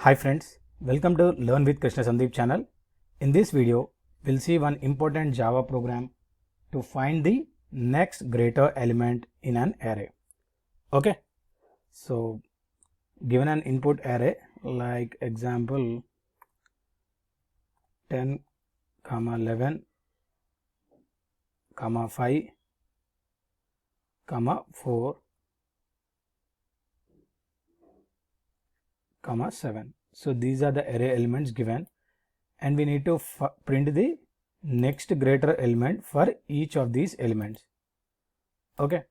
Hi friends, welcome to Learn with Krishna Sandeep channel. In this video, we'll see one important Java program to find the next greater element in an array. Okay, so given an input array like example 10, 11, 5, 4, 7. So these are the array elements given, and we need to print the next greater element for each of these elements. Okay,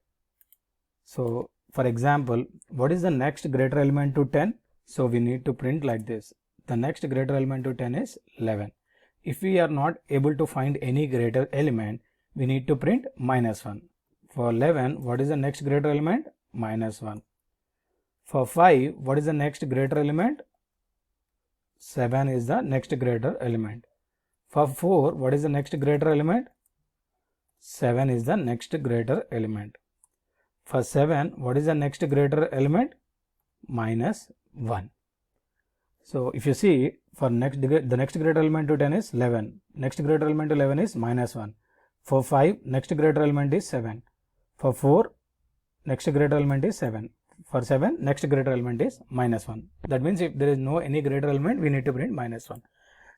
so for example, what is the next greater element to 10? So we need to print like this. The next greater element to 10 is 11. If we are not able to find any greater element, we need to print -1. For 11, what is the next greater element? -1. For 5, what is the next greater element? 7 is the next greater element. For 4, what is the next greater element? 7 is the next greater element. For 7, what is the next greater element? -1. So if you see, for the next greater element to 10 is 11. Next greater element to 11 is -1. For 5, next greater element is 7. For 4, next greater element is 7. For 7, next greater element is -1. That means if there is no any greater element, we need to print -1.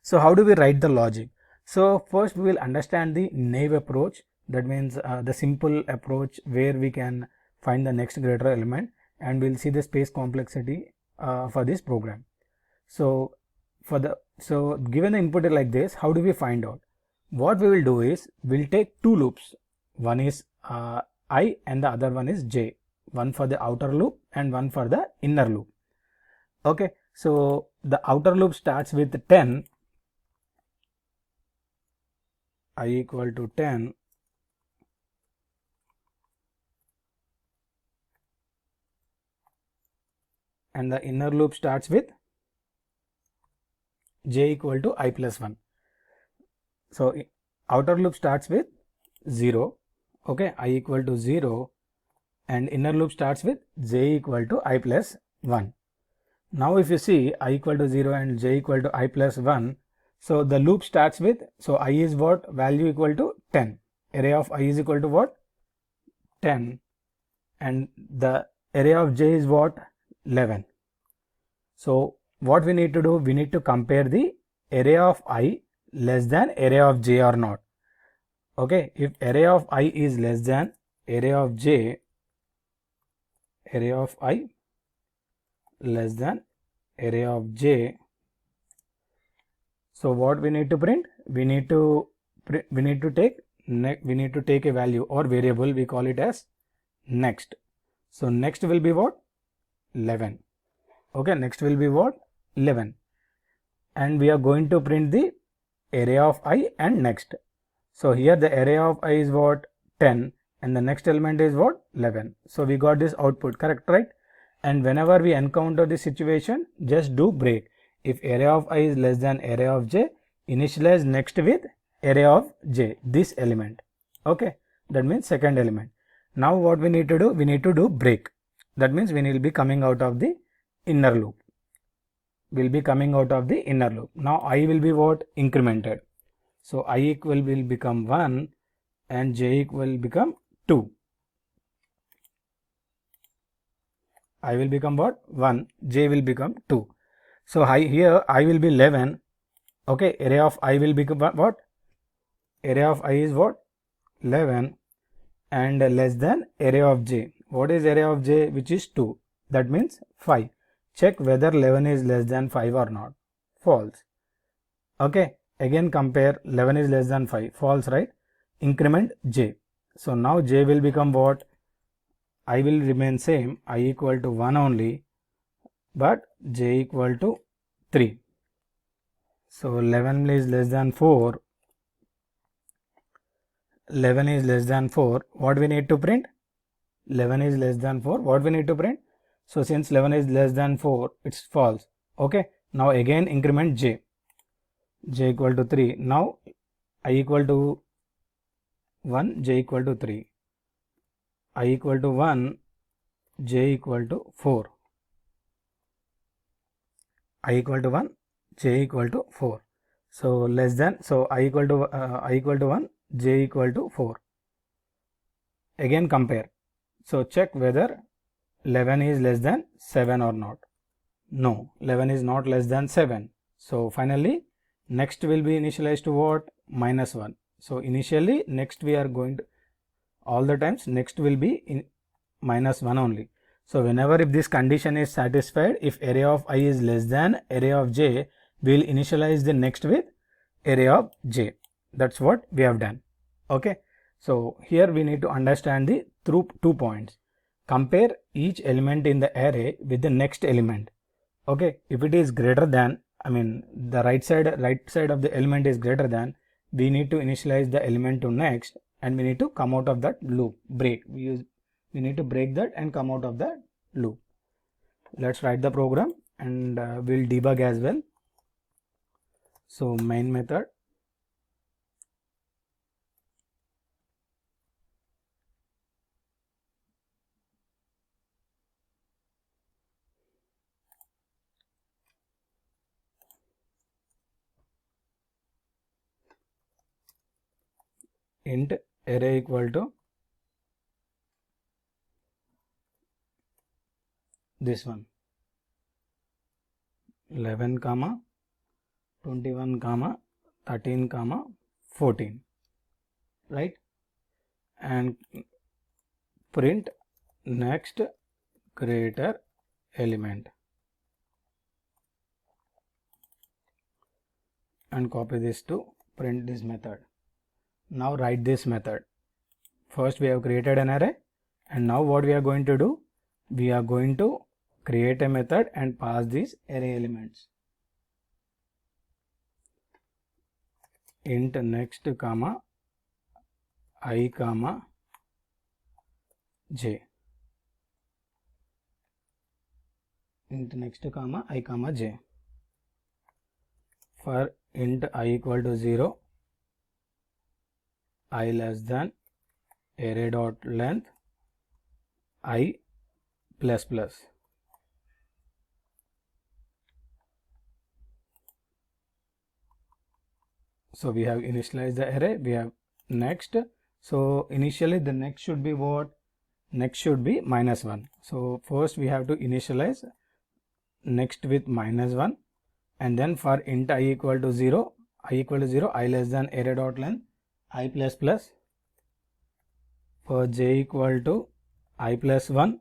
So how do we write the logic? So first we will understand the naive approach. That means the simple approach where we can find the next greater element, and we'll see the space complexity for this program. So given the input like this, how do we find out? What we will do is we'll take two loops. One is I and the other one is j. One for the outer loop and one for the inner loop. Okay, so the outer loop starts with 10, I equal to 10, and the inner loop starts with j equal to I plus 1. So outer loop starts with 0, okay, I equal to 0, and inner loop starts with j equal to I plus 1. Now if you see I equal to 0 and j equal to I plus 1, so the loop starts with, so I is what? Value equal to 10. Array of I is equal to what? 10. And the array of j is what? 11. So what we need to do? We need to compare the array of I less than array of j or not. Okay, if array of I is less than array of j, array of I less than array of j, so what we need to print? We need to take a value or variable. We call it as next. So next will be what? 11. Okay, next will be what? 11. And we are going to print the array of I and next. So here the array of I is what? 10, and the next element is what? 11. So we got this output, correct, right? And whenever we encounter this situation, just do break. If array of I is less than array of j, initialize next with array of j, this element. Okay, that means second element. Now what we need to do? We need to do break. That means we will be coming out of the inner loop. Will be coming out of the inner loop. Now I will be what? Incremented. So I equal will become 1 and j equal become 2. I will become what? 1, j will become 2. So here I will be 11. Okay, array of I will become what? Array of I is what? 11 and less than array of j. What is array of j? Which is 2. That means 5. Check whether 11 is less than 5 or not. False. Okay, again compare. 11 is less than 5. False, right? Increment j. So now j will become what? I will remain same. I equal to 1 only, but j equal to 3. So 11 is less than 4. 11 is less than 4. What we need to print? 11 is less than 4. What we need to print? So since 11 is less than 4, it's false. Okay. Now again increment j. J equal to 3. Now I equal to 1, j equal to 3. I equal to 1, j equal to 4. I equal to 1, j equal to 4. So less than, so I equal to 1, j equal to 4. Again compare. So check whether 11 is less than 7 or not. No, 11 is not less than 7. So finally next will be initialized to what? Minus 1. So initially next we are going to, all the times next will be in minus 1 only. So whenever if this condition is satisfied, if array of I is less than array of j, we will initialize the next with array of j. That's what we have done. Okay. So here we need to understand the through 2 points. Compare each element in the array with the next element. Okay. If it is greater than, I mean the right side of the element is greater than, we need to initialize the element to next, and we need to come out of that loop, break. We need to break that and come out of that loop. Let's write the program and we'll debug as well. So main method, int array equal to this one, 11 comma 21 comma 13 comma 14, right? And print next greater element and copy this to print this method. Now write this method. First we have created an array, and now what we are going to do, we are going to create a method and pass these array elements. Int next comma I comma j. Int next comma I comma j. For int I equal to 0, I less than array dot length I plus plus. So we have initialized the array, we have next. So initially the next should be what? Next should be minus 1. So first we have to initialize next with minus 1, and then for int I equal to 0, I less than array dot length I plus plus. For j equal to I plus 1,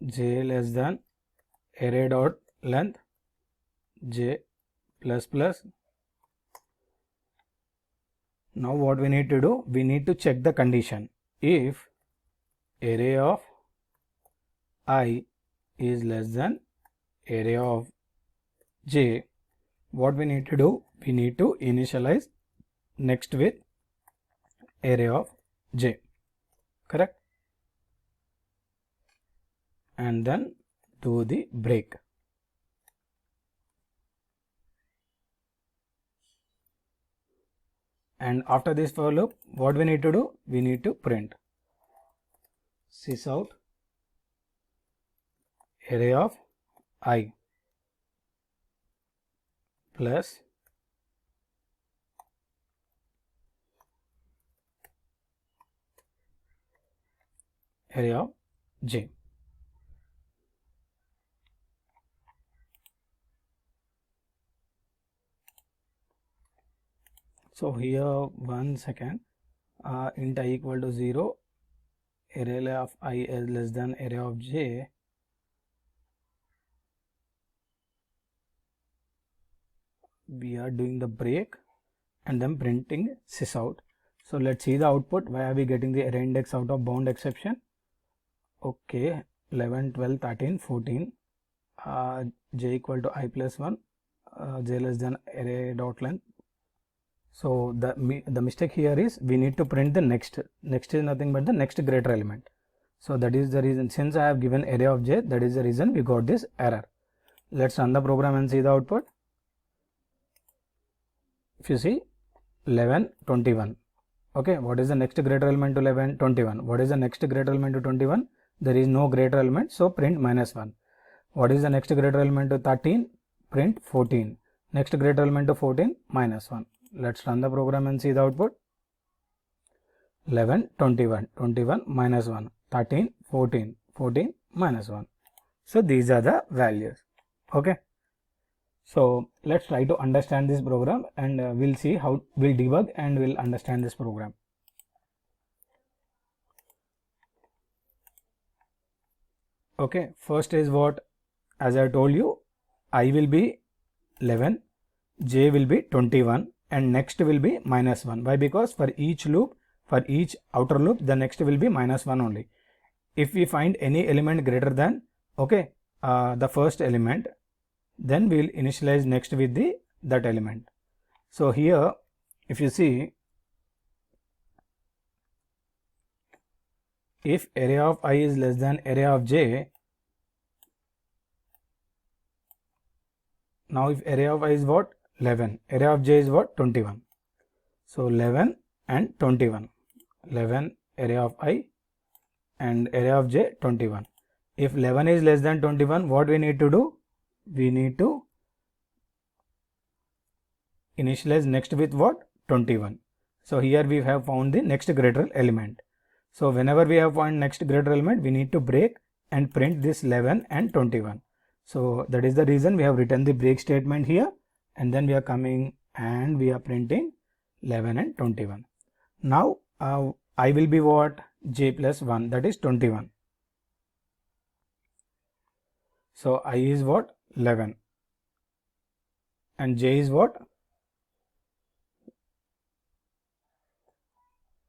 j less than array dot length j plus plus. Now what we need to do, we need to check the condition. If array of I is less than array of j, what we need to do, we need to initialize next with array of j, correct? And then do the break. And after this for loop, what we need to do, we need to print sysout array of I plus array of j. So here 1 second, int I equal to 0, array of I is less than array of j. We are doing the break and then printing sysout. So let's see the output. Why are we getting the array index out of bound exception? Okay, 11, 12, 13, 14, j equal to I plus 1, j less than array dot length. So the mistake here is we need to print the next. Next is nothing but the next greater element. So that is the reason, since I have given array of j, that is the reason we got this error. Let's run the program and see the output. If you see 11, 21. Okay, what is the next greater element to 11? 21. What is the next greater element to 21? there is no greater element, so print -1. What is the next greater element to 13? Print 14. Next greater element to 14, -1. Let's run the program and see the output. 11, 21, 21, -1, 13, 14, 14, -1. So these are the values. Okay. So let's try to understand this program, and we'll see how we'll debug and we'll understand this program. Okay, first is what, as I told you, I will be 11, j will be 21, and next will be -1. Why? Because for each loop, for each outer loop, the next will be -1 only. If we find any element greater than, okay, the first element, then we will initialize next with that element. So here, if you see, if array of I is less than array of j, now if array of I is what? 11, array of j is what? 21. So 11 and 21, 11 array of I and array of j 21. If 11 is less than 21, what we need to do? We need to initialize next with what? 21. So here we have found the next greater element. So whenever we have found next greater element, we need to break and print this 11 and 21. So that is the reason we have written the break statement here, and then we are coming and we are printing 11 and 21. Now I will be what? J plus 1, that is 21. So I is what? 11 and j is what?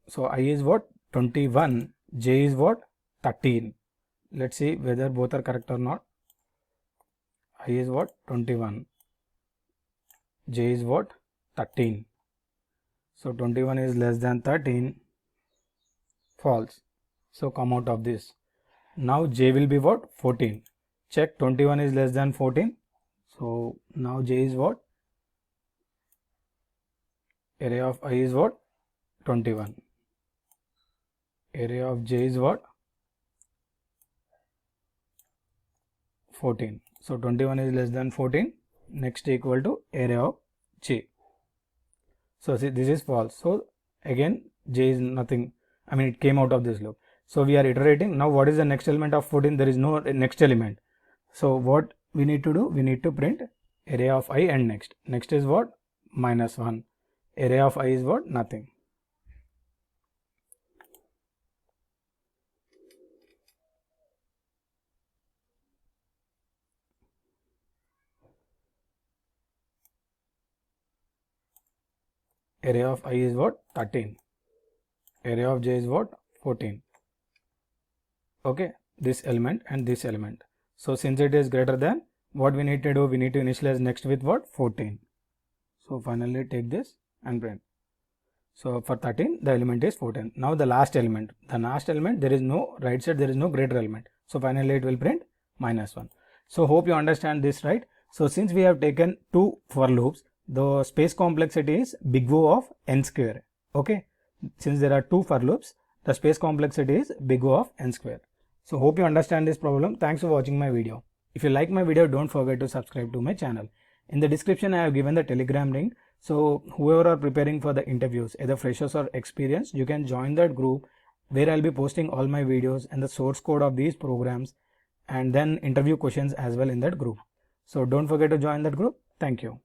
So I is what? 21, j is what? 13. Let's see whether both are correct or not. I is what? 21, j is what? 13. So 21 is less than 13, false. So come out of this. Now j will be what? 14. Check, 21 is less than 14. So now j is what? Array of I is what? 21. Array of j is what? 14. So 21 is less than 14. Next equal to array of j. So see, this is false. So again j is nothing. I mean, it came out of this loop. So we are iterating. Now what is the next element of 14? There is no next element. So what we need to do? We need to print array of I and next. Next is what? -1. Array of I is what? Nothing. Array of I is what? 13. Array of j is what? 14. Okay, this element and this element. So since it is greater than, what we need to do? We need to initialize next with what? 14. So finally take this and print. So for 13, the element is 14. Now the last element. The last element, there is no right side, there is no greater element. So finally it will print -1. So hope you understand this, right? So since we have taken two for loops, the space complexity is big O of n square. Okay. Since there are two for loops, the space complexity is big O of n square. So hope you understand this problem. Thanks for watching my video. If you like my video, don't forget to subscribe to my channel. In the description, I have given the Telegram link. So whoever are preparing for the interviews, either freshers or experienced, you can join that group where I'll be posting all my videos and the source code of these programs, and then interview questions as well in that group. So don't forget to join that group. Thank you.